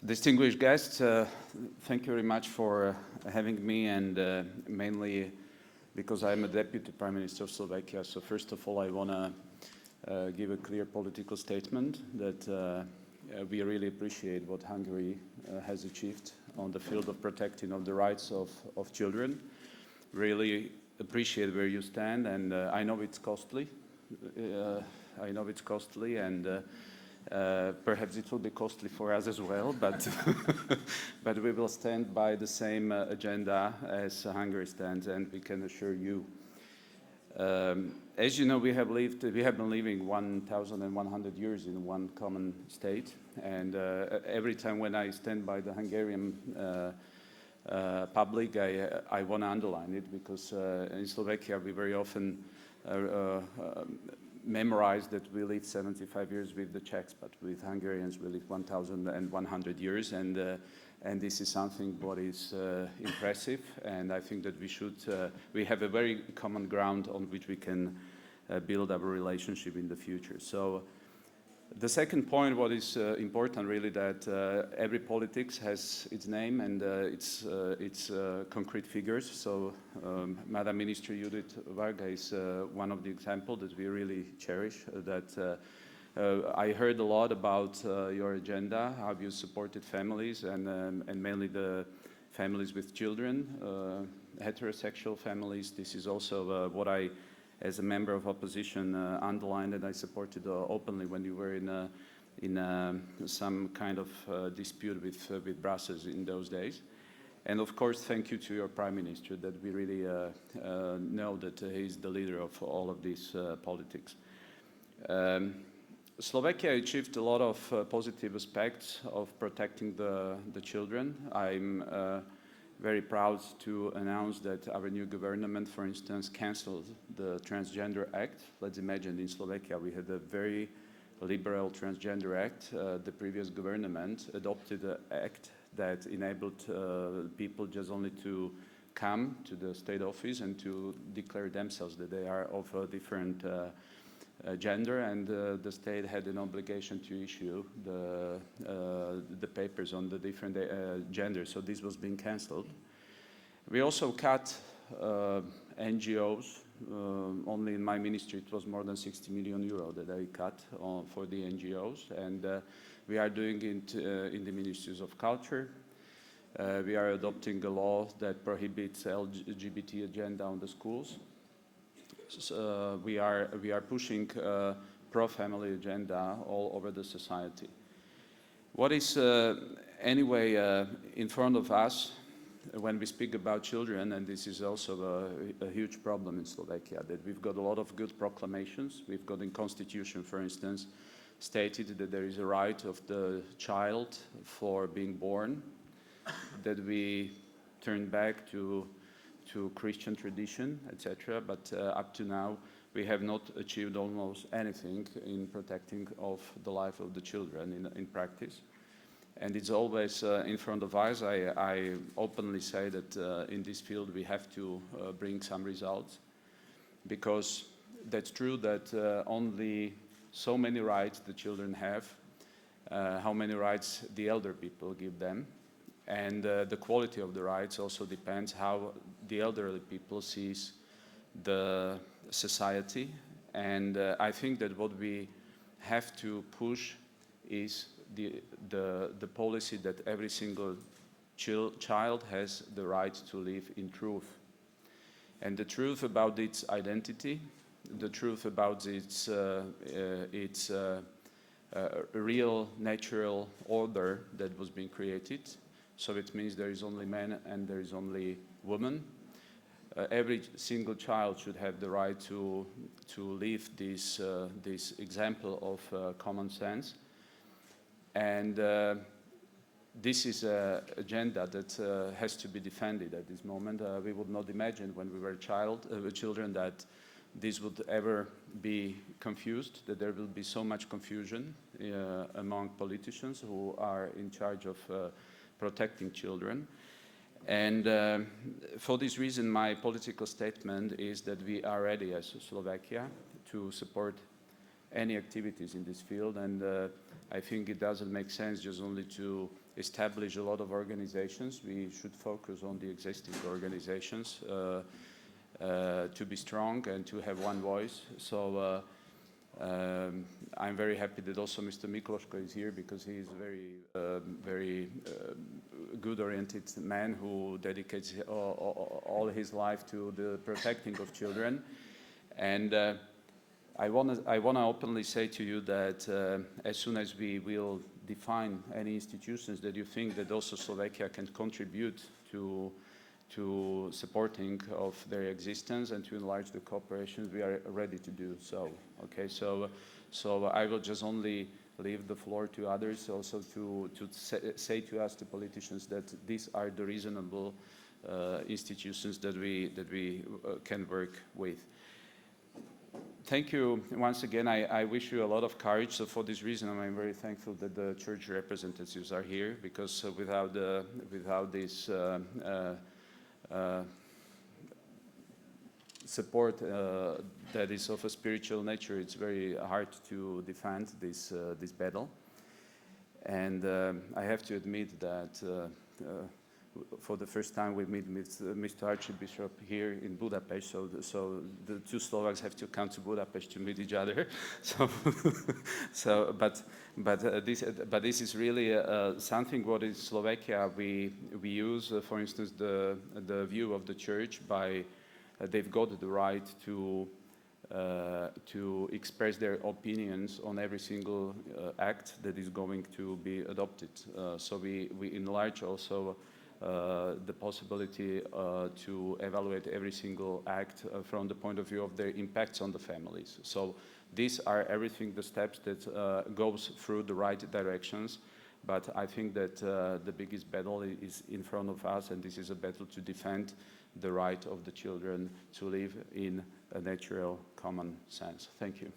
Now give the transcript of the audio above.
Distinguished guests, thank you very much for having me, and mainly because I'm a Deputy Prime Minister of Slovakia. So first of all, I want to give a clear political statement that we really appreciate what Hungary has achieved on the field of protecting of the rights of children. Really appreciate where you stand, and I know it's costly. And perhaps it will be costly for us as well, but but we will stand by the same agenda as Hungary stands, and we can assure you. As you know, we have been living 1,100 years in one common state, and every time when I stand by the Hungarian public, I want to underline it, because in Slovakia we very often memorize that we lived 75 years with the Czechs, but with Hungarians we lived 1,100 years, and this is something what is impressive, and I think that we have a very common ground on which we can build our relationship in the future. So the second point, what is important really, that every politics has its name and its concrete figures. So Madam Minister Judith Varga is one of the examples that we really cherish. I heard a lot about your agenda, how you supported families, and mainly the families with children, heterosexual families. This is also what I, as a member of opposition, underlined, and I supported openly when you were in some kind of dispute with Brussels in those days. And of course, thank you to your Prime Minister, that we really know that he is the leader of all of these politics. Slovakia achieved a lot of positive aspects of protecting the children. I'm very proud to announce that our new government, for instance, cancelled the Transgender Act. Let's imagine in Slovakia we had a very liberal Transgender Act. The previous government adopted an act that enabled people just only to come to the state office and to declare themselves that they are of a different gender, and the state had an obligation to issue the papers on the different genders. So this was being cancelled. We also cut NGOs. Only in my ministry it was more than 60 million euro that I cut for the NGOs, and we are doing it in the ministries of culture. We are adopting a law that prohibits LGBT agenda on the schools. So, we are pushing pro-family agenda all over the society. What is anyway in front of us when we speak about children, and this is also a huge problem in Slovakia, that we've got a lot of good proclamations. We've got in Constitution, for instance, stated that there is a right of the child for being born, that we turn back to Christian tradition, etc. But up to now, we have not achieved almost anything in protecting of the life of the children in practice. And it's always in front of us. I openly say that in this field we have to bring some results, because that's true that only so many rights the children have, how many rights the elder people give them. And the quality of the rights also depends how the elderly people sees the society. And I think that what we have to push is the policy that every single child has the right to live in truth. And the truth about its identity, the truth about its real natural order that was being created. So it means there is only man and there is only woman. Every single child should have the right to live this example of common sense. And this is an agenda that has to be defended at this moment. We would not imagine when we were children that this would ever be confused, that there will be so much confusion among politicians who are in charge of protecting children. And for this reason, my political statement is that we are ready as Slovakia to support any activities in this field, and I think it doesn't make sense just only to establish a lot of organizations. We should focus on the existing organizations to be strong and to have one voice. So I'm very happy that also Mr. Mikloško is here, because he is a very good-oriented man who dedicates all his life to the protecting of children. And I want to openly say to you that as soon as we will define any institutions that you think that also Slovakia can contribute to supporting of their existence and to enlarge the cooperation, we are ready to do so. Okay, so I will just only leave the floor to others also to say to us, the politicians, that these are the reasonable institutions that we can work with. Thank you once again. I wish you a lot of courage. So for this reason, I'm very thankful that the church representatives are here, because without this support that is of a spiritual nature, it's very hard to defend this battle. And I have to admit that for the first time we meet Mr. Archbishop here in Budapest, so the two Slovaks have to come to Budapest to meet each other. But this is really something what in Slovakia we use. For instance, the view of the church by they've got the right to express their opinions on every single act that is going to be adopted. So we enlarge also the possibility to evaluate every single act from the point of view of their impacts on the families. So these are everything the steps that goes through the right directions. But I think that the biggest battle is in front of us, and this is a battle to defend the right of the children to live in a natural common sense. Thank you.